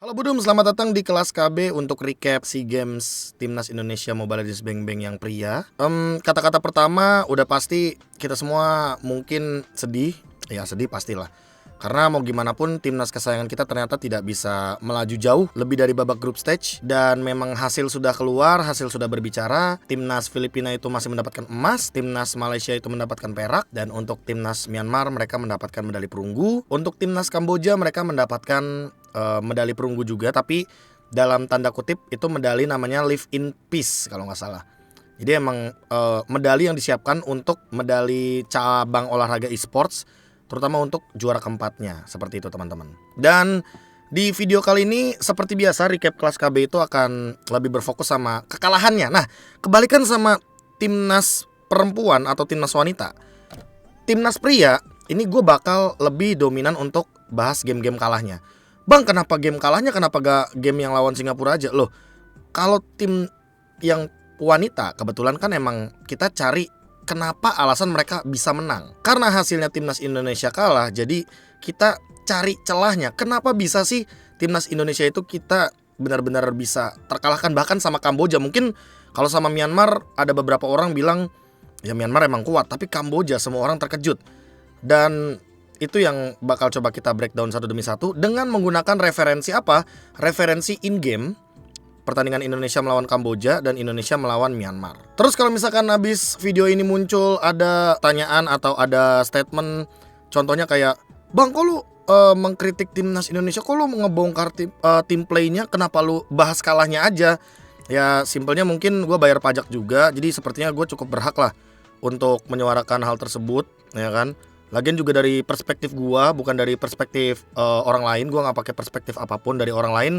Halo Budum, selamat datang di kelas KB untuk recap SEA Games Timnas Indonesia Mobile Legends Beng Beng yang pria. Kata-kata pertama udah pasti kita semua mungkin sedih. Ya sedih pastilah. Karena mau gimana pun timnas kesayangan kita ternyata tidak bisa melaju jauh lebih dari babak group stage. Dan memang hasil sudah keluar, hasil sudah berbicara. Timnas Filipina itu masih mendapatkan emas, timnas Malaysia itu mendapatkan perak, dan untuk timnas Myanmar mereka mendapatkan medali perunggu. Untuk timnas Kamboja mereka mendapatkan medali perunggu juga, tapi dalam tanda kutip itu medali namanya Live in Peace kalau nggak salah. Jadi emang medali yang disiapkan untuk medali cabang olahraga e-sports, terutama untuk juara keempatnya, seperti itu teman-teman. Dan di video kali ini seperti biasa recap kelas KB itu akan lebih berfokus sama kekalahannya. Nah, kebalikan sama timnas perempuan atau timnas wanita, timnas pria ini gue bakal lebih dominan untuk bahas game-game kalahnya. Bang, kenapa game kalahnya, kenapa gak game yang lawan Singapura aja? Loh, kalau tim yang wanita kebetulan kan emang kita cari kenapa alasan mereka bisa menang. Karena hasilnya timnas Indonesia kalah, jadi kita cari celahnya. Kenapa bisa sih timnas Indonesia itu kita benar-benar bisa terkalahkan bahkan sama Kamboja. Mungkin kalau sama Myanmar ada beberapa orang bilang ya Myanmar emang kuat, tapi Kamboja semua orang terkejut. Dan itu yang bakal coba kita breakdown satu demi satu dengan menggunakan referensi apa? Referensi in-game pertandingan Indonesia melawan Kamboja dan Indonesia melawan Myanmar. Terus kalau misalkan habis video ini muncul ada tanyaan atau ada statement, contohnya kayak, Bang, kok lu mengkritik timnas Indonesia, kok lu ngebongkar tim playnya, kenapa lu bahas kalahnya aja? Ya simpelnya mungkin gue bayar pajak juga, jadi sepertinya gue cukup berhak lah untuk menyuarakan hal tersebut, ya kan? Lagian juga dari perspektif gua, bukan dari perspektif orang lain. Gua nggak pakai perspektif apapun dari orang lain.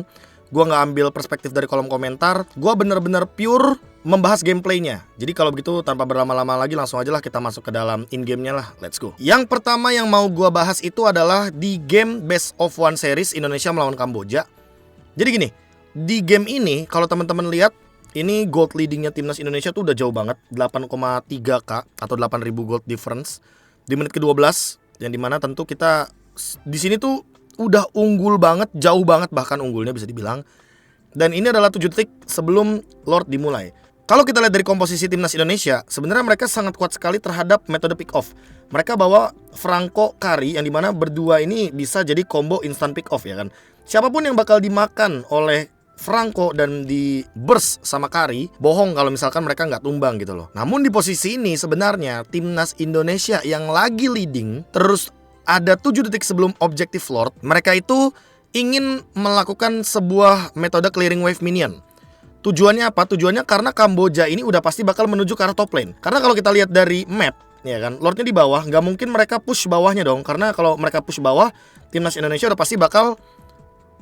Gua nggak ambil perspektif dari kolom komentar. Gua bener-bener pure membahas gameplaynya. Jadi kalau begitu tanpa berlama-lama lagi langsung aja lah kita masuk ke dalam in-game-nya lah. Let's go. Yang pertama yang mau gua bahas itu adalah di game Best of One Series Indonesia melawan Kamboja. Jadi gini, di game ini kalau teman-teman lihat, ini gold leadingnya timnas Indonesia tuh udah jauh banget, 8,3k atau 8.000 gold difference di menit ke-12, yang dimana tentu kita di sini tuh udah unggul banget, jauh banget bahkan unggulnya bisa dibilang. Dan ini adalah 7 detik sebelum Lord dimulai. Kalau kita lihat dari komposisi timnas Indonesia, sebenarnya mereka sangat kuat sekali terhadap metode pick off. Mereka bawa Franco Kari yang dimana berdua ini bisa jadi combo instant pick off, ya kan. Siapapun yang bakal dimakan oleh Franco dan di burst sama Kari, bohong kalau misalkan mereka nggak tumbang gitu loh. Namun di posisi ini sebenarnya timnas Indonesia yang lagi leading, terus ada 7 detik sebelum objective Lord, mereka itu ingin melakukan sebuah metode clearing wave minion. Tujuannya apa? Tujuannya karena Kamboja ini udah pasti bakal menuju ke arah top lane. Karena kalau kita lihat dari map, ya kan, Lordnya di bawah, nggak mungkin mereka push bawahnya dong. Karena kalau mereka push bawah, timnas Indonesia udah pasti bakal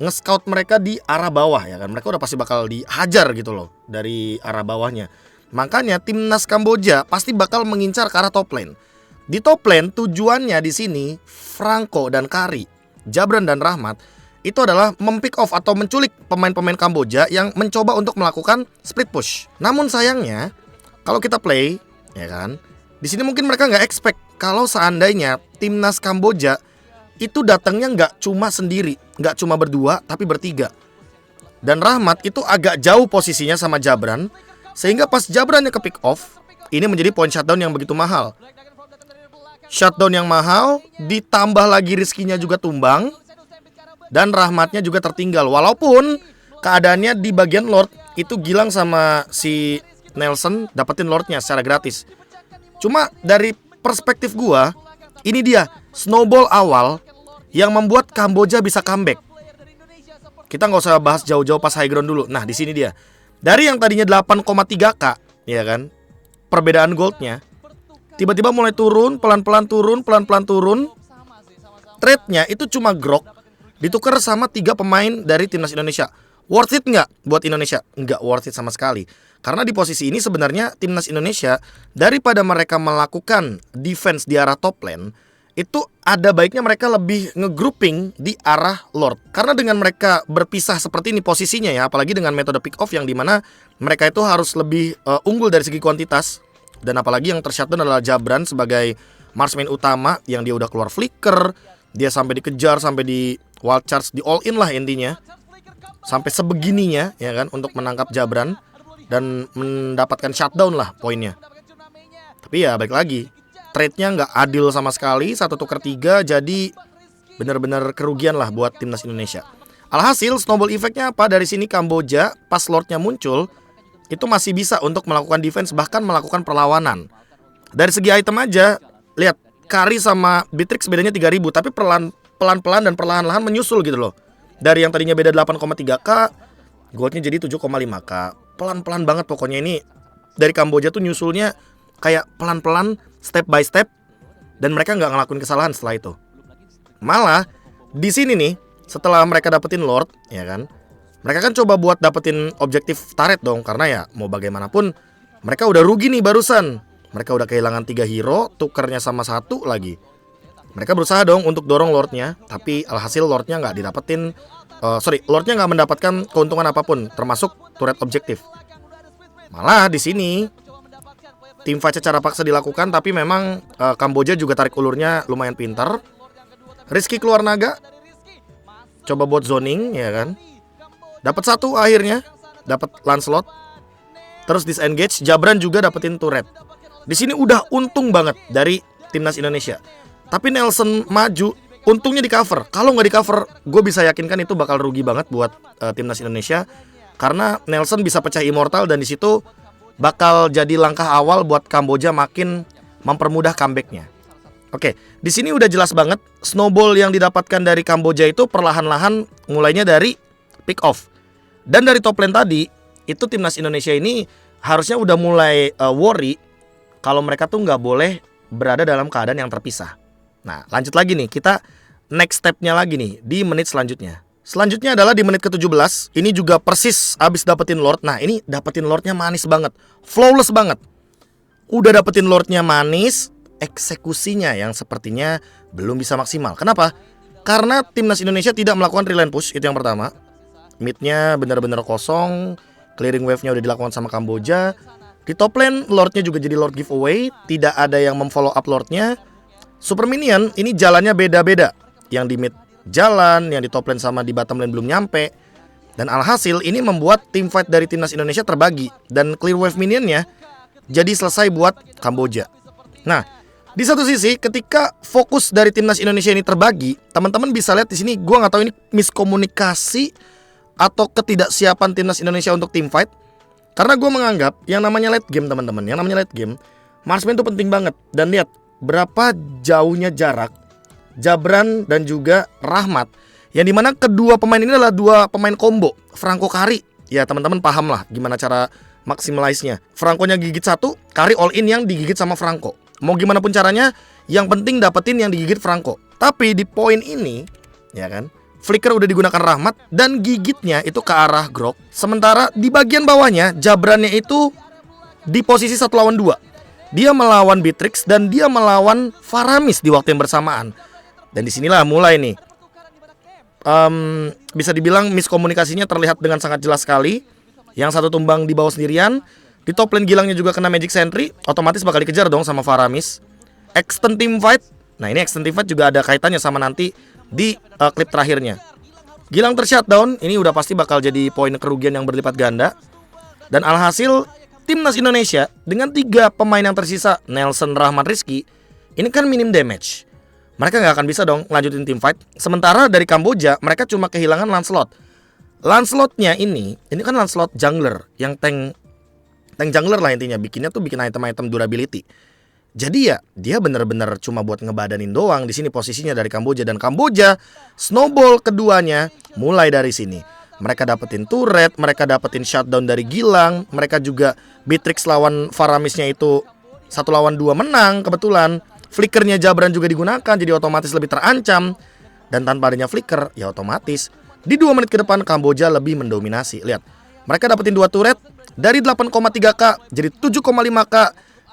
nge-scout mereka di arah bawah, ya kan. Mereka udah pasti bakal dihajar gitu loh dari arah bawahnya. Makanya timnas Kamboja pasti bakal mengincar ke arah top lane. Di top lane tujuannya di sini Franco dan Kari, Jabran dan Rahmat itu adalah mempick off atau menculik pemain-pemain Kamboja yang mencoba untuk melakukan split push. Namun sayangnya kalau kita play, ya kan, di sini mungkin mereka nggak expect kalau seandainya timnas Kamboja itu datangnya nggak cuma sendiri, nggak cuma berdua, tapi bertiga. Dan Rahmat itu agak jauh posisinya sama Jabran, sehingga pas Jabrannya ke pick off, ini menjadi point shutdown yang begitu mahal. Shutdown yang mahal, ditambah lagi rizkinya juga tumbang, dan Rahmatnya juga tertinggal. Walaupun keadaannya di bagian Lord, itu Gilang sama si Nelson dapetin Lordnya secara gratis. Cuma dari perspektif gua, ini dia snowball awal yang membuat Kamboja bisa comeback. Kita nggak usah bahas jauh-jauh pas high ground dulu. Nah, di sini dia. Dari yang tadinya 8,3k, ya kan, perbedaan goldnya, tiba-tiba mulai turun, pelan-pelan turun, pelan-pelan turun. Trade-nya itu cuma grok, ditukar sama 3 pemain dari timnas Indonesia. Worth it nggak buat Indonesia? Nggak worth it sama sekali. Karena di posisi ini sebenarnya timnas Indonesia, daripada mereka melakukan defense di arah top lane, itu ada baiknya mereka lebih ngegrouping di arah Lord. Karena dengan mereka berpisah seperti ini posisinya ya, apalagi dengan metode pick off yang dimana mereka itu harus lebih unggul dari segi kuantitas. Dan apalagi yang tershutdown adalah Jabran sebagai marksman utama yang dia udah keluar flicker, dia sampai dikejar, sampai di wild charge, di all in lah intinya. sampai sebegininya ya kan untuk menangkap Jabran dan mendapatkan shutdown lah poinnya. Tapi ya balik lagi, trade-nya nggak adil sama sekali, 1-3, jadi benar-benar kerugian lah buat timnas Indonesia. Alhasil snowball effect-nya apa? Dari sini Kamboja pas Lordnya muncul itu masih bisa untuk melakukan defense, bahkan melakukan perlawanan. Dari segi item aja, lihat Kari sama Beatrix bedanya 3000, tapi pelan-pelan dan perlahan-lahan menyusul gitu loh. Dari yang tadinya beda 8,3k, goldnya jadi 7,5k. Pelan-pelan banget pokoknya ini. Dari Kamboja tuh nyusulnya kayak pelan-pelan, step by step, dan mereka nggak ngelakuin kesalahan setelah itu. Malah di sini nih, setelah mereka dapetin Lord, ya kan, mereka kan coba buat dapetin objektif turret dong, karena ya mau bagaimanapun mereka udah rugi nih barusan. Mereka udah kehilangan 3 hero, tukernya sama 1 lagi. Mereka berusaha dong untuk dorong Lordnya, tapi alhasil Lordnya nggak didapetin. Lordnya nggak mendapatkan keuntungan apapun, termasuk turret objektif. Malah di sini tim fight secara paksa dilakukan, tapi memang Kamboja juga tarik ulurnya lumayan pintar. Rizky keluar naga, coba buat zoning, ya kan. Dapat 1 akhirnya, dapat Lancelot. Terus disengage, Jabran juga dapetin turret. Di sini udah untung banget dari timnas Indonesia. Tapi Nelson maju, untungnya di cover. Kalau nggak di cover, gue bisa yakinkan itu bakal rugi banget buat timnas Indonesia, karena Nelson bisa pecah immortal dan di situ bakal jadi langkah awal buat Kamboja makin mempermudah comebacknya. Oke, di sini udah jelas banget snowball yang didapatkan dari Kamboja itu perlahan-lahan mulainya dari pick off. Dan dari top lane tadi, itu timnas Indonesia ini harusnya udah mulai worry kalau mereka tuh nggak boleh berada dalam keadaan yang terpisah. Nah, lanjut lagi nih, kita next stepnya lagi nih di menit selanjutnya. Selanjutnya adalah di menit ke-17. Ini juga persis abis dapetin Lord. Nah, ini dapetin Lordnya manis banget, flawless banget. Udah dapetin Lordnya manis, eksekusinya yang sepertinya belum bisa maksimal. Kenapa? Karena timnas Indonesia tidak melakukan relane push, itu yang pertama. Midnya benar-benar kosong, clearing wave-nya udah dilakukan sama Kamboja. Di top lane, Lordnya juga jadi Lord giveaway, tidak ada yang memfollow up Lordnya. Super Minion ini jalannya beda-beda. Yang di mid jalan, yang di top lane sama di bottom lane belum nyampe. Dan alhasil ini membuat tim fight dari timnas Indonesia terbagi, dan clear wave minionnya jadi selesai buat Kamboja. Nah, di satu sisi ketika fokus dari timnas Indonesia ini terbagi, teman-teman bisa lihat di sini, gua nggak tahu ini miskomunikasi atau ketidaksiapan timnas Indonesia untuk tim fight. Karena gue menganggap yang namanya late game, teman-teman, yang namanya late game, marksman itu penting banget. Dan lihat berapa jauhnya jarak Jabran dan juga Rahmat, yang dimana kedua pemain ini adalah 2 pemain combo Franco Kari. Ya teman-teman paham lah gimana cara maximize-nya. Franco-nya gigit 1, Kari all in yang digigit sama Franco. Mau gimana pun caranya, yang penting dapetin yang digigit Franco. Tapi di poin ini, ya kan, flicker udah digunakan Rahmat dan gigitnya itu ke arah Grok. Sementara di bagian bawahnya Jabrannya itu di posisi 1 lawan 2. Dia melawan Beatrix dan dia melawan Faramis di waktu yang bersamaan. Dan disinilah mulai nih bisa dibilang miskomunikasinya terlihat dengan sangat jelas sekali. Yang satu tumbang di bawah sendirian. Di top lane Gilangnya juga kena magic sentry, otomatis bakal dikejar dong sama Faramis. Extend team fight. Nah ini extend team fight juga ada kaitannya sama nanti di klip terakhirnya. Gilang tershutdown, ini udah pasti bakal jadi poin kerugian yang berlipat ganda. Dan alhasil timnas Indonesia dengan 3 pemain yang tersisa, Nelson, Rahmat, Rizky, ini kan minim damage. Mereka nggak akan bisa dong lanjutin tim fight. Sementara dari Kamboja mereka cuma kehilangan Lancelot. Lancelotnya ini kan Lancelot jungler, yang tank jungler lah intinya. Bikinnya tuh bikin item-item durability. Jadi ya dia bener-bener cuma buat ngebadanin doang. Di sini posisinya dari Kamboja, dan Kamboja snowball keduanya mulai dari sini. Mereka dapetin turret, mereka dapetin shutdown dari Gilang, mereka juga Beatrix lawan Faramisnya itu 1 lawan 2 menang kebetulan. Flickernya Jabran juga digunakan, jadi otomatis lebih terancam. Dan tanpa adanya flicker, ya otomatis di 2 menit ke depan Kamboja lebih mendominasi. Lihat, mereka dapetin 2 turret dari 8,3k jadi 7,5k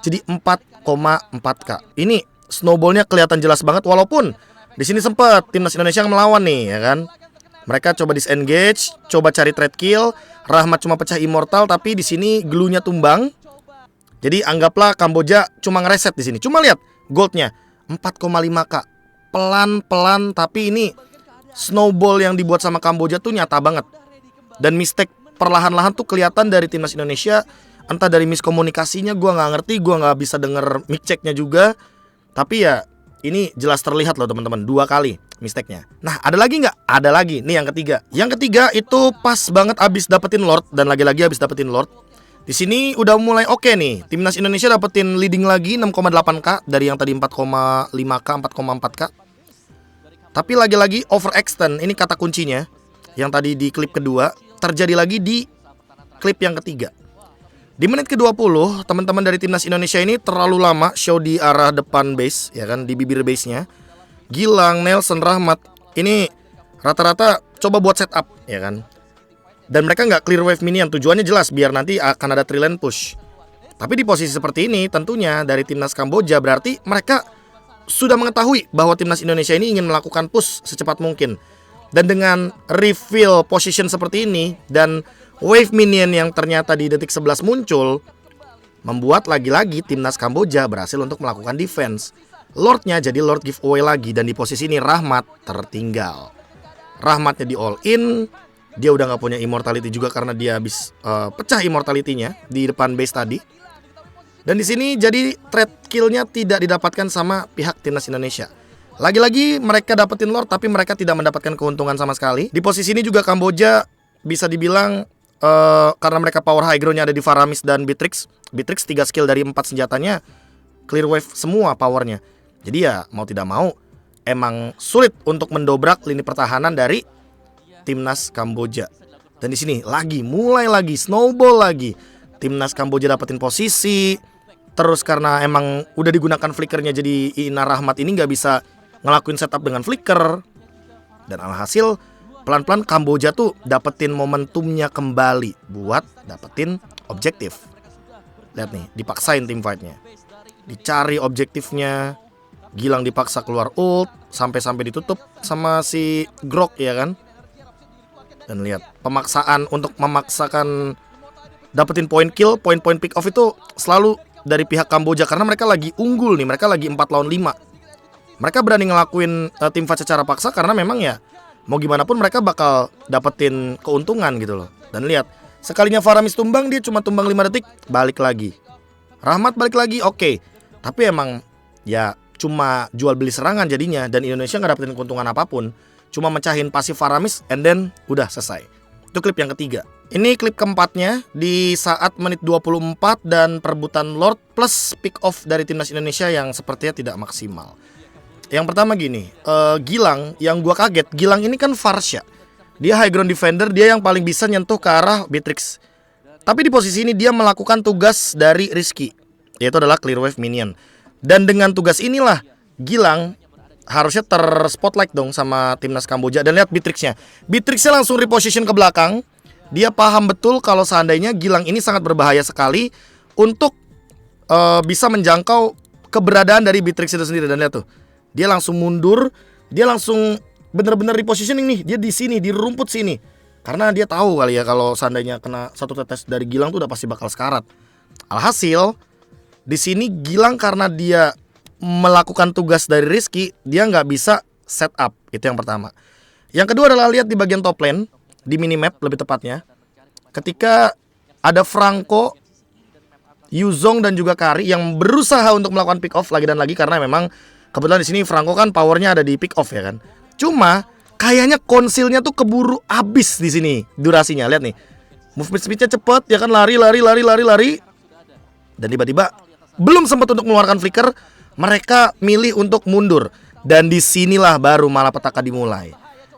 jadi 4,4k. Ini snowballnya kelihatan jelas banget, walaupun di sini sempat timnas Indonesia yang melawan nih, ya kan. Mereka coba disengage, coba cari trade kill. Rahmat cuma pecah immortal, tapi di sini glue-nya tumbang. Jadi anggaplah Kamboja cuma ngereset di sini. Cuma lihat goldnya 4,5k. Pelan-pelan, tapi ini snowball yang dibuat sama Kamboja tuh nyata banget. Dan mistake perlahan-lahan tuh kelihatan dari timnas Indonesia. Entah dari miskomunikasinya, gue nggak ngerti, gue nggak bisa denger mic checknya juga. Tapi ya ini jelas terlihat loh teman-teman, 2 kali mistake-nya. Nah ada lagi nggak? Ada lagi, nih yang ketiga. Yang ketiga itu pas banget abis dapetin Lord. Dan lagi-lagi abis dapetin Lord. Di sini udah mulai oke nih. Timnas Indonesia dapetin leading lagi 6,8k dari yang tadi 4,5k, 4,4k. Tapi lagi-lagi overextend, ini kata kuncinya. Yang tadi di klip kedua terjadi lagi di klip yang ketiga. Di menit ke-20, teman-teman dari timnas Indonesia ini terlalu lama show di arah depan base, ya kan, di bibir base-nya. Gilang, Nelson, Rahmat ini rata-rata coba buat setup, ya kan. Dan mereka nggak clear wave minion, tujuannya jelas biar nanti akan ada 3 lane push. Tapi di posisi seperti ini tentunya dari timnas Kamboja berarti mereka sudah mengetahui bahwa timnas Indonesia ini ingin melakukan push secepat mungkin. Dan dengan reveal position seperti ini dan wave minion yang ternyata di detik 11 muncul, membuat lagi-lagi timnas Kamboja berhasil untuk melakukan defense. Lordnya jadi Lord giveaway lagi. Dan di posisi ini Rahmat tertinggal. Rahmatnya di all in. Dia udah gak punya immortality juga karena dia habis pecah immortality-nya di depan base tadi. Dan di sini jadi trade kill-nya tidak didapatkan sama pihak timnas Indonesia. Lagi-lagi mereka dapetin Lord tapi mereka tidak mendapatkan keuntungan sama sekali. Di posisi ini juga Kamboja bisa dibilang karena mereka power high ground-nya ada di Faramis dan Beatrix. Beatrix 3 skill dari 4 senjatanya clear wave semua powernya. Jadi ya mau tidak mau emang sulit untuk mendobrak lini pertahanan dari timnas Kamboja. Dan di sini mulai lagi snowball lagi. Timnas Kamboja dapetin posisi. Terus karena emang udah digunakan flickernya, jadi Ina Rahmat ini nggak bisa ngelakuin setup dengan flicker. Dan alhasil pelan-pelan Kamboja tuh dapetin momentumnya kembali buat dapetin objektif. Lihat nih, dipaksain tim fightnya. Dicari objektifnya. Gilang dipaksa keluar ult sampai ditutup sama si Grok, ya kan. Dan lihat, pemaksaan untuk memaksakan dapetin point kill, point pick off itu selalu dari pihak Kamboja karena mereka lagi unggul nih, mereka lagi 4 lawan 5. Mereka berani ngelakuin tim fight secara paksa karena memang ya mau gimana pun mereka bakal dapetin keuntungan gitu loh. Dan lihat, sekalinya Faramis tumbang, dia cuma tumbang 5 detik, balik lagi. Rahmat balik lagi, oke. Tapi emang ya cuma jual beli serangan jadinya. Dan Indonesia gak dapetin keuntungan apapun. Cuma mecahin pasif Faramis and then udah selesai. Itu klip yang ketiga. Ini klip keempatnya di saat menit 24 dan perebutan Lord plus pick off dari timnas Indonesia yang sepertinya tidak maksimal. Yang pertama gini, Gilang yang gua kaget, Gilang ini kan Farsha. Dia high ground defender, dia yang paling bisa nyentuh ke arah Beatrix. Tapi di posisi ini dia melakukan tugas dari Rizky, yaitu adalah clear wave minion. Dan dengan tugas inilah Gilang harusnya terspotlight dong sama timnas Kamboja. Dan lihat Beatrixnya. Beatrixnya langsung reposition ke belakang. Dia paham betul kalau seandainya Gilang ini sangat berbahaya sekali untuk bisa menjangkau keberadaan dari Beatrix itu sendiri. Dan lihat tuh, dia langsung mundur, dia langsung bener-bener repositioning nih. Dia di sini, di rumput sini. Karena dia tahu kali ya kalau seandainya kena satu tetes dari Gilang tuh udah pasti bakal sekarat. Alhasil di sini Gilang karena dia melakukan tugas dari Rizky, dia nggak bisa setup. Itu yang pertama. Yang kedua adalah lihat di bagian top lane, di minimap lebih tepatnya, ketika ada Franco, Yuzong dan juga Kari yang berusaha untuk melakukan pick off lagi dan lagi karena memang kebetulan di sini Franco kan powernya ada di pick off ya kan. Cuma kayaknya konsilnya tuh keburu habis di sini durasinya. Lihat nih, movement speednya cepet ya kan, lari. Dan tiba-tiba belum sempat untuk mengeluarkan flicker, mereka milih untuk mundur. Dan disinilah baru malapetaka dimulai.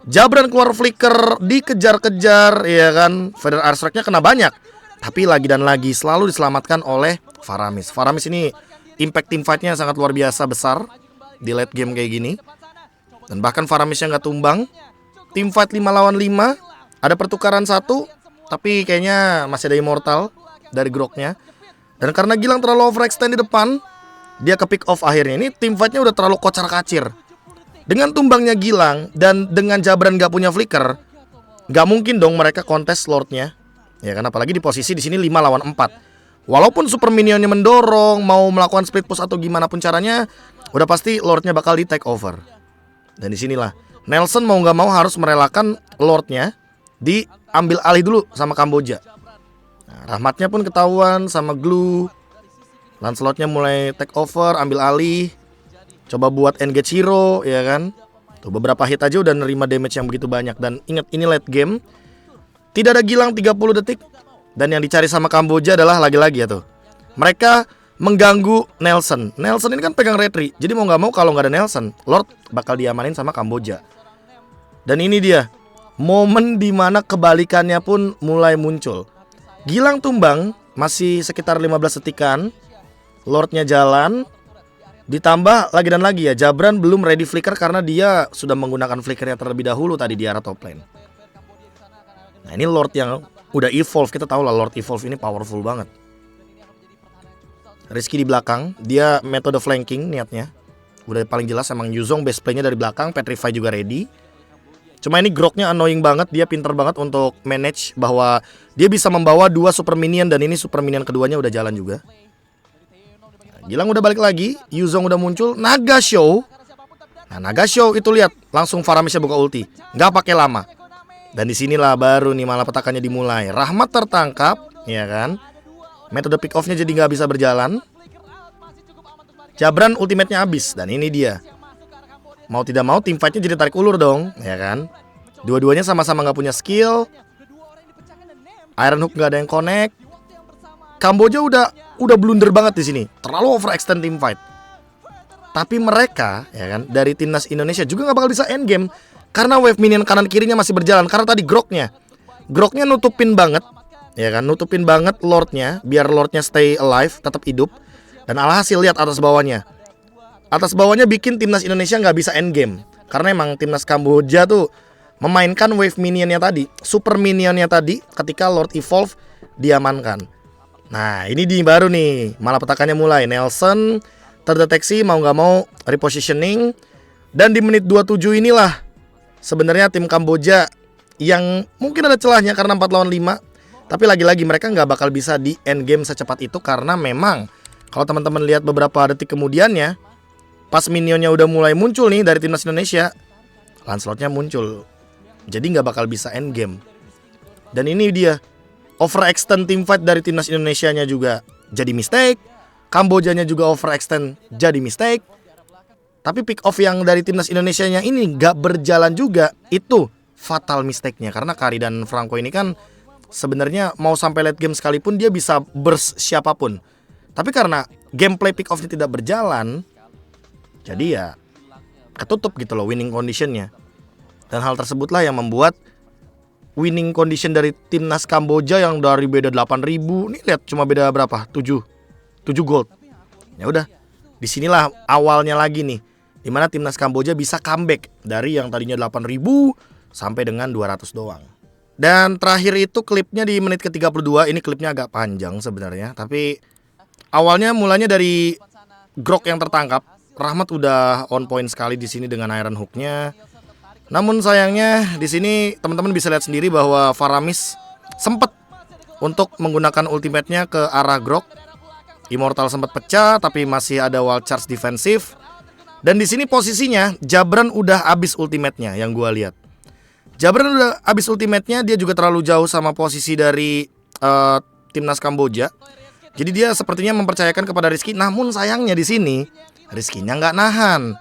Jabran keluar flicker, dikejar-kejar ya kan. Feather Airstrike-nya kena banyak, tapi lagi dan lagi selalu diselamatkan oleh Faramis. Faramis ini impact team fight-nya sangat luar biasa besar di late game kayak gini. Dan bahkan Faramisnya nggak tumbang. Team fight 5 lawan 5, ada pertukaran 1, tapi kayaknya masih ada immortal dari Groknya. Dan karena Gilang terlalu overextend di depan, dia ke pick off akhirnya. Ini team fight-nya udah terlalu kocar-kacir. Dengan tumbangnya Gilang dan dengan Jabran gak punya flicker, gak mungkin dong mereka kontes Lordnya. Ya kan, apalagi di posisi di sini 5 lawan 4. Walaupun super minionnya mendorong, mau melakukan split push atau gimana pun caranya, udah pasti Lordnya bakal di take over. Dan disinilah Nelson mau gak mau harus merelakan Lordnya di ambil alih dulu sama Kamboja. Nah, Rahmatnya pun ketahuan sama Glue. Lancelotnya mulai take over, ambil alih, coba buat engage hero, ya kan. Tuh beberapa hit aja udah nerima damage yang begitu banyak. Dan ingat, ini late game, tidak ada Gilang 30 detik. Dan yang dicari sama Kamboja adalah lagi-lagi ya tuh, mereka mengganggu Nelson. Nelson ini kan pegang retri, jadi mau gak mau kalau gak ada Nelson, Lord bakal diamanin sama Kamboja. Dan ini dia momen dimana kebalikannya pun mulai muncul. Gilang tumbang, masih sekitar 15 detikan, Lordnya jalan, ditambah lagi dan lagi ya, Jabran belum ready flicker karena dia sudah menggunakan flickernya terlebih dahulu tadi di arah top lane. Nah ini Lord yang udah evolve, kita tahu lah Lord evolve ini powerful banget. Rizky di belakang, dia metode flanking niatnya. Udah paling jelas emang Yuzong base play-nya dari belakang, Petrify juga ready. Cuma ini Groknya annoying banget, dia pinter banget untuk manage bahwa dia bisa membawa 2 super minion dan ini super minion keduanya udah jalan juga. Gilang udah balik lagi, Yuzong udah muncul, Naga Show. Nah Naga Show itu lihat, langsung Faramisnya buka ulti, nggak pakai lama. Dan disinilah baru nih malapetakannya dimulai. Rahmat tertangkap, ya kan? Metode pick off-nya jadi nggak bisa berjalan. Jabran ultimate-nya habis. Dan ini dia, mau tidak mau tim fight-nya jadi tarik ulur dong, ya kan? Dua-duanya sama-sama nggak punya skill. Iron Hook nggak ada yang connect. Kamboja udah blunder banget di sini, terlalu overextend team fight. Tapi mereka, ya kan, dari timnas Indonesia juga nggak bakal bisa end game karena wave minion kanan kirinya masih berjalan. Karena tadi Groknya nutupin banget, ya kan, nutupin banget Lordnya biar Lordnya stay alive, tetap hidup. Dan alhasil lihat atas bawahnya. Atas bawahnya bikin timnas Indonesia nggak bisa end game karena emang timnas Kamboja tuh memainkan wave minionnya tadi, super minionnya tadi ketika Lord evolve diamankan. Nah ini di baru nih malapetakannya mulai. Nelson terdeteksi mau nggak mau repositioning. Dan di menit 27 inilah sebenarnya tim Kamboja yang mungkin ada celahnya karena 4 lawan 5. Tapi lagi-lagi mereka nggak bakal bisa di end game secepat itu karena memang kalau teman-teman lihat beberapa detik kemudiannya, pas minionnya udah mulai muncul nih dari timnas Indonesia, Lancelotnya muncul. Jadi nggak bakal bisa end game. Dan ini dia, overextend team fight dari timnas Indonesianya juga jadi mistake. Kambojanya juga overextend jadi mistake. Tapi pick off yang dari timnas Indonesianya ini nggak berjalan juga. Itu fatal mistake-nya. Karena Kari dan Franco ini kan sebenarnya mau sampai late game sekalipun dia bisa burst siapapun. Tapi karena gameplay pick off-nya tidak berjalan, jadi ya ketutup gitu loh winning condition-nya. Dan hal tersebutlah yang membuat winning condition dari timnas Kamboja yang dari beda 8.000, nih lihat cuma beda berapa? 7 gold. Ya udah, disinilah awalnya lagi nih, dimana timnas Kamboja bisa comeback dari yang tadinya 8.000 sampai dengan 200 doang. Dan terakhir itu klipnya di menit ke-32. Ini klipnya agak panjang sebenarnya, tapi awalnya mulanya dari Grok yang tertangkap. Rahmat udah on point sekali di sini dengan Iron Hook-nya. Namun sayangnya di sini teman-teman bisa lihat sendiri bahwa Faramis sempat untuk menggunakan ultimate-nya ke arah Grok. Immortal sempat pecah tapi masih ada wall charge defensif. Dan di sini posisinya Jabran udah habis ultimate-nya yang gua lihat. Jabran udah habis ultimate-nya, dia juga terlalu jauh sama posisi dari timnas Kamboja. Jadi dia sepertinya mempercayakan kepada Rizky. Namun sayangnya di sini Rizky-nya nggak nahan.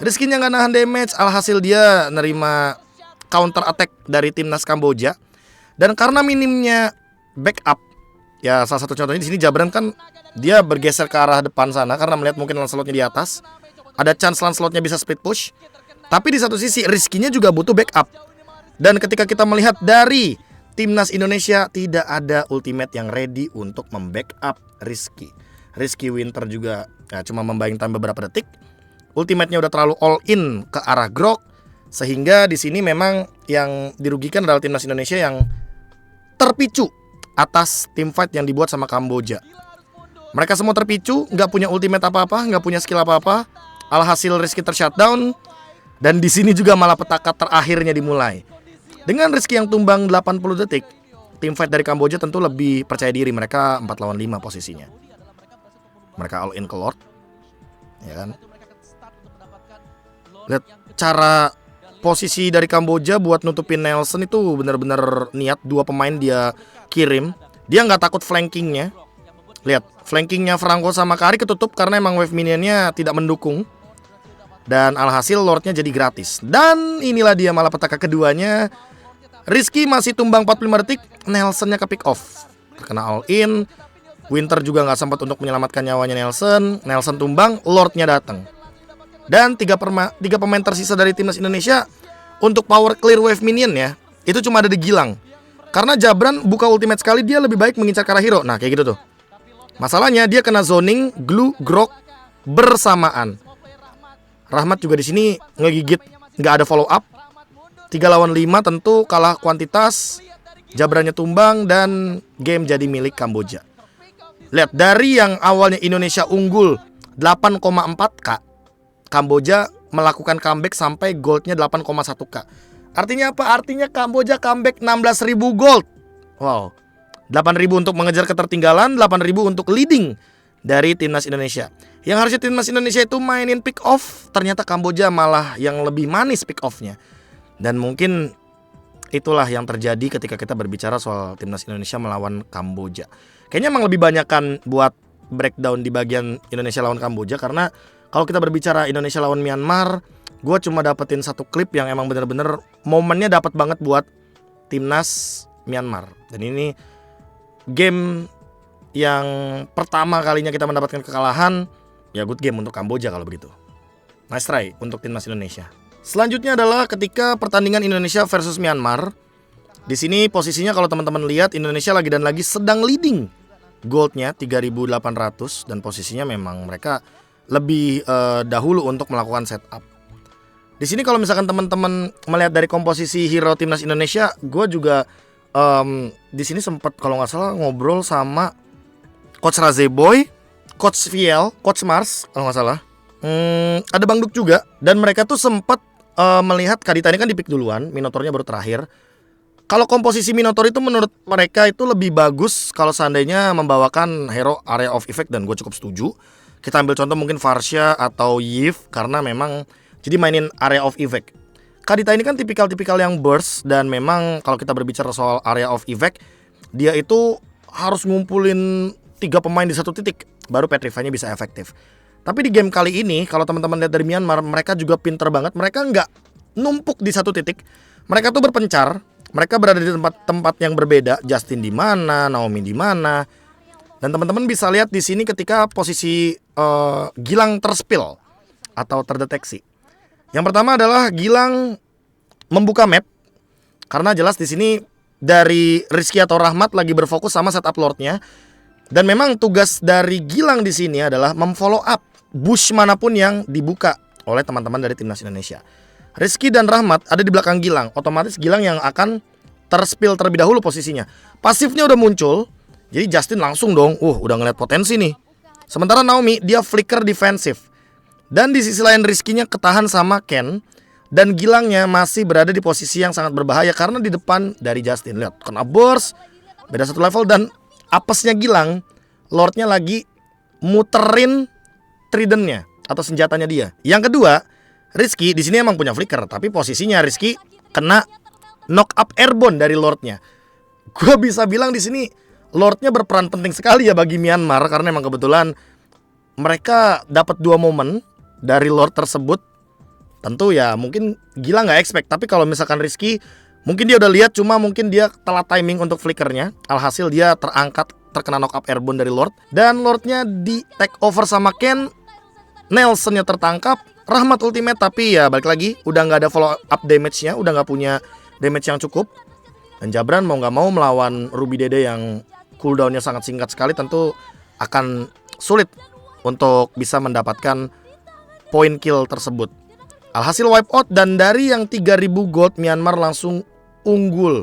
Rizky-nya nggak nahan damage. Alhasil dia nerima counter attack dari timnas Kamboja. Dan karena minimnya backup, ya salah satu contohnya di sini Jabran kan dia bergeser ke arah depan sana karena melihat mungkin Lancelotnya di atas. Ada chance Lancelotnya bisa split push. Tapi di satu sisi Rizky-nya juga butuh backup. Dan ketika kita melihat dari timnas Indonesia tidak ada ultimate yang ready untuk membackup Rizky. Rizky Winter juga ya, cuma membayang beberapa detik. Ultimate-nya udah terlalu all in ke arah Grok. Sehingga di sini memang yang dirugikan adalah timnas Indonesia yang terpicu atas team fight yang dibuat sama Kamboja. Mereka semua terpicu, nggak punya ultimate apa-apa, nggak punya skill apa-apa. Alhasil Rizky tershutdown. Dan di sini juga malah petaka terakhirnya dimulai. Dengan Rizky yang tumbang 80 detik, tim fight dari Kamboja tentu lebih percaya diri. Mereka 4 lawan 5 posisinya. Mereka all in ke Lord, ya kan. Lihat cara posisi dari Kamboja buat nutupin Nelson itu benar-benar niat. 2 pemain dia kirim. Dia nggak takut flankingnya. Lihat, flankingnya Franco sama Kari ketutup karena emang wave minionnya tidak mendukung. Dan alhasil Lordnya jadi gratis. Dan inilah dia malapetaka keduanya. Rizky masih tumbang 45 detik. Nelsonnya ke pick off. Terkena all in. Winter juga nggak sempat untuk menyelamatkan nyawanya Nelson. Nelson tumbang, Lordnya datang. Dan 3 pemain tersisa dari timnas Indonesia untuk power clear wave minion ya, itu cuma ada di Gilang. Karena Jabran buka ultimate sekali, dia lebih baik mengincar ke arah hero. Nah kayak gitu tuh. Masalahnya dia kena zoning, glue, grok bersamaan. Rahmat juga di sini ngegigit, nggak ada follow up. 3 lawan 5 tentu kalah kuantitas. Jabrannya tumbang dan game jadi milik Kamboja. Lihat, dari yang awalnya Indonesia unggul 8,4k, Kamboja melakukan comeback sampai goldnya 8,1k. Artinya apa? Artinya Kamboja comeback 16.000 gold. Wow, 8.000 untuk mengejar ketertinggalan, 8.000 untuk leading dari timnas Indonesia. Yang harusnya timnas Indonesia itu mainin pick off, ternyata Kamboja malah yang lebih manis pick offnya. Dan mungkin itulah yang terjadi ketika kita berbicara soal timnas Indonesia melawan Kamboja. Kayaknya emang lebih banyakan buat breakdown di bagian Indonesia lawan Kamboja. Karena kalau kita berbicara Indonesia lawan Myanmar, gue cuma dapetin satu klip yang emang bener-bener momennya dapat banget buat timnas Myanmar. Dan ini game yang pertama kalinya kita mendapatkan kekalahan. Ya good game untuk Kamboja kalau begitu. Nice try untuk timnas Indonesia. Selanjutnya adalah ketika pertandingan Indonesia versus Myanmar. Di sini posisinya kalau teman-teman lihat, Indonesia lagi dan lagi sedang leading goldnya 3.800. Dan posisinya memang mereka lebih dahulu untuk melakukan setup. Di sini kalau misalkan teman-teman melihat dari komposisi hero timnas Indonesia, gue juga di sini sempat kalau nggak salah ngobrol sama Coach Razeboy, Coach Viel, Coach Mars kalau nggak salah. Ada Bang Duk juga. Dan mereka tuh sempat melihat Kadita ini kan di pick duluan, Minotaurnya baru terakhir. Kalau komposisi Minotaur itu menurut mereka itu lebih bagus kalau seandainya membawakan hero Area of Effect, dan gue cukup setuju. Kita ambil contoh mungkin Varsha atau Yves, karena memang jadi mainin Area of Effect. Kadita ini kan tipikal-tipikal yang burst, dan memang kalau kita berbicara soal Area of Effect, dia itu harus ngumpulin 3 pemain di satu titik baru Petrify-nya bisa efektif. Tapi di game kali ini kalau teman-teman lihat dari Myanmar, mereka juga pinter banget. Mereka nggak numpuk di satu titik. Mereka tuh berpencar. Mereka berada di tempat-tempat yang berbeda. Justin di mana, Naomi di mana. Dan teman-teman bisa lihat di sini ketika posisi Gilang terspill atau terdeteksi. Yang pertama adalah Gilang membuka map, karena jelas di sini dari Rizky atau Rahmat lagi berfokus sama setup Lordnya. Dan memang tugas dari Gilang di sini adalah memfollow up bush manapun yang dibuka oleh teman-teman dari timnas Indonesia. Rizky dan Rahmat ada di belakang Gilang, otomatis Gilang yang akan terspill terlebih dahulu posisinya. Pasifnya udah muncul. Jadi Justin langsung dong, udah ngeliat potensi nih. Sementara Naomi dia flicker defensif. Dan di sisi lain Rizky-nya ketahan sama Ken. Dan Gilangnya masih berada di posisi yang sangat berbahaya karena di depan dari Justin. Lihat, kena burst, beda satu level. Dan apesnya Gilang, Lordnya lagi muterin tridentnya atau senjatanya dia. Yang kedua, Rizky di sini emang punya flicker, tapi posisinya Rizky kena knock up airborne dari Lordnya. Gue bisa bilang di sini Lordnya berperan penting sekali ya bagi Myanmar, karena emang kebetulan mereka dapat 2 momen dari Lord tersebut. Tentu ya mungkin Gila nggak expect, tapi kalau misalkan Rizky mungkin dia udah lihat, cuma mungkin dia telat timing untuk flickernya. Alhasil dia terkena knock up airborne dari Lord. Dan Lordnya di take over sama Ken. Nelsonnya tertangkap. Rahmat ultimate, tapi ya balik lagi udah nggak ada follow up damage-nya, udah nggak punya damage yang cukup. Dan Jabran mau nggak mau melawan Ruby Dede yang cooldownnya sangat singkat sekali, tentu akan sulit untuk bisa mendapatkan point kill tersebut. Alhasil wipe out, dan dari yang 3.000 gold Myanmar langsung unggul.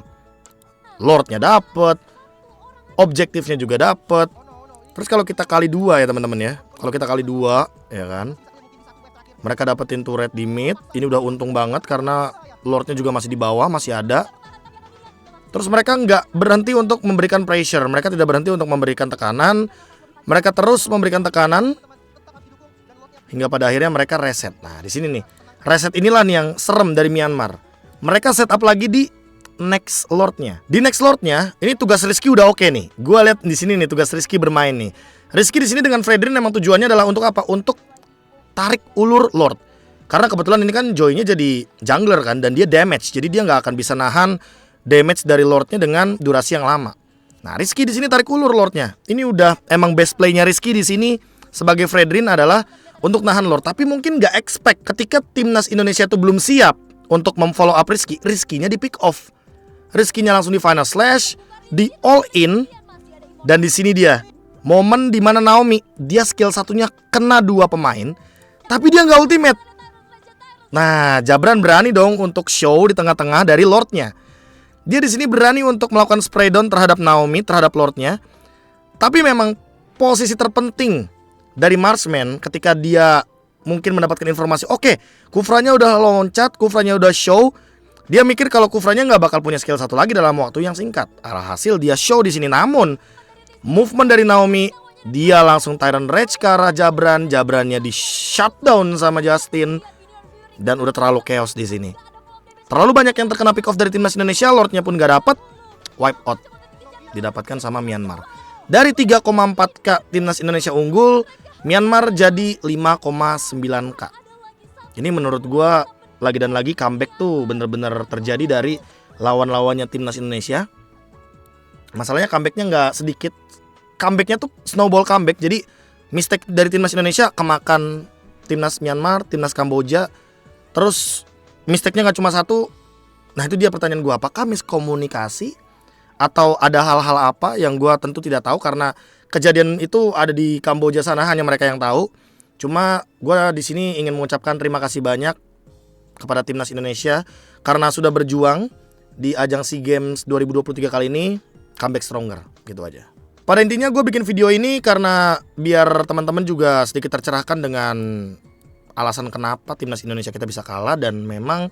Lordnya dapet, objektifnya juga dapet. Terus kalau kita kali 2 ya teman-teman ya, kalau kita kali 2 ya kan, mereka dapetin turret di mid. Ini udah untung banget karena Lordnya juga masih di bawah, masih ada. Terus mereka nggak berhenti untuk memberikan pressure. Mereka tidak berhenti untuk memberikan tekanan. Mereka terus memberikan tekanan hingga pada akhirnya mereka reset. Nah di sini nih Reset inilah nih yang serem dari Myanmar. Mereka setup lagi di Next Lord-nya. Di Next Lord-nya, ini tugas Rizky udah oke nih. Gua lihat di sini nih tugas Rizky bermain nih. Rizky di sini dengan Fredrin memang tujuannya adalah untuk apa? Untuk tarik ulur Lord. Karena kebetulan ini kan Joy-nya jadi jungler kan, dan dia damage. Jadi dia nggak akan bisa nahan damage dari Lord-nya dengan durasi yang lama. Nah, Rizky di sini tarik ulur Lord-nya. Ini udah emang best play-nya Rizky di sini sebagai Fredrin adalah untuk nahan Lord. Tapi mungkin nggak expect ketika timnas Indonesia itu belum siap untuk memfollow up Rizky, Rizky-nya di pick off. Rizky-nya langsung di final slash, di all in. Dan di sini dia momen dimana Naomi dia skill satunya kena 2 pemain, tapi dia nggak ultimate. Nah, Jabran berani dong untuk show di tengah-tengah dari Lord-nya. Dia di sini berani untuk melakukan spray down terhadap Naomi, terhadap Lord-nya. Tapi memang posisi terpenting dari Marksman ketika dia mungkin mendapatkan informasi, oke, Kufranya udah loncat, Kufranya udah show. Dia mikir kalau Kufranya nggak bakal punya skill satu lagi dalam waktu yang singkat. Alhasil dia show di sini. Namun movement dari Naomi, dia langsung Tyrant Rage ke arah Jabran. Jabrannya di shutdown sama Justin. Dan udah terlalu chaos di sini. Terlalu banyak yang terkena pick off dari timnas Indonesia. Lordnya pun gak dapet. Wipe out didapatkan sama Myanmar. Dari 3,4k timnas Indonesia unggul, Myanmar jadi 5,9k. Ini menurut gua lagi dan lagi comeback tuh bener-bener terjadi dari lawan-lawannya timnas Indonesia. Masalahnya comebacknya gak sedikit. Comebacknya tuh snowball comeback. Jadi mistake dari timnas Indonesia kemakan timnas Myanmar, timnas Kamboja. Terus mistake-nya gak cuma satu. Nah itu dia pertanyaan gue, apakah miskomunikasi atau ada hal-hal apa yang gue tentu tidak tahu. Karena kejadian itu ada di Kamboja sana, hanya mereka yang tahu. Cuma gue di sini ingin mengucapkan terima kasih banyak kepada timnas Indonesia karena sudah berjuang di ajang SEA Games 2023 kali ini. Comeback stronger, gitu aja. Pada intinya gue bikin video ini karena biar teman-teman juga sedikit tercerahkan dengan alasan kenapa timnas Indonesia kita bisa kalah. Dan memang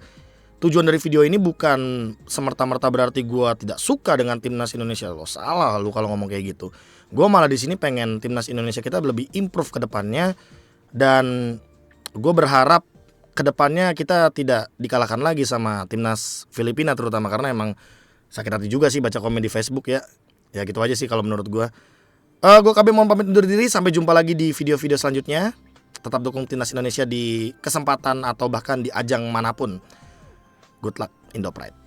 tujuan dari video ini bukan semerta-merta berarti gue tidak suka dengan timnas Indonesia. Lo salah lu kalau ngomong kayak gitu. Gue malah di sini pengen timnas Indonesia kita lebih improve ke depannya. Dan gue berharap ke depannya kita tidak dikalahkan lagi sama timnas Filipina terutama. Karena emang sakit hati juga sih baca komen di Facebook ya. Ya gitu aja sih kalau menurut gue. Gue KB mohon pamit undur diri. Sampai jumpa lagi di video-video selanjutnya. Tetap dukung timnas Indonesia di kesempatan atau bahkan di ajang manapun. Good luck, Indo Pride.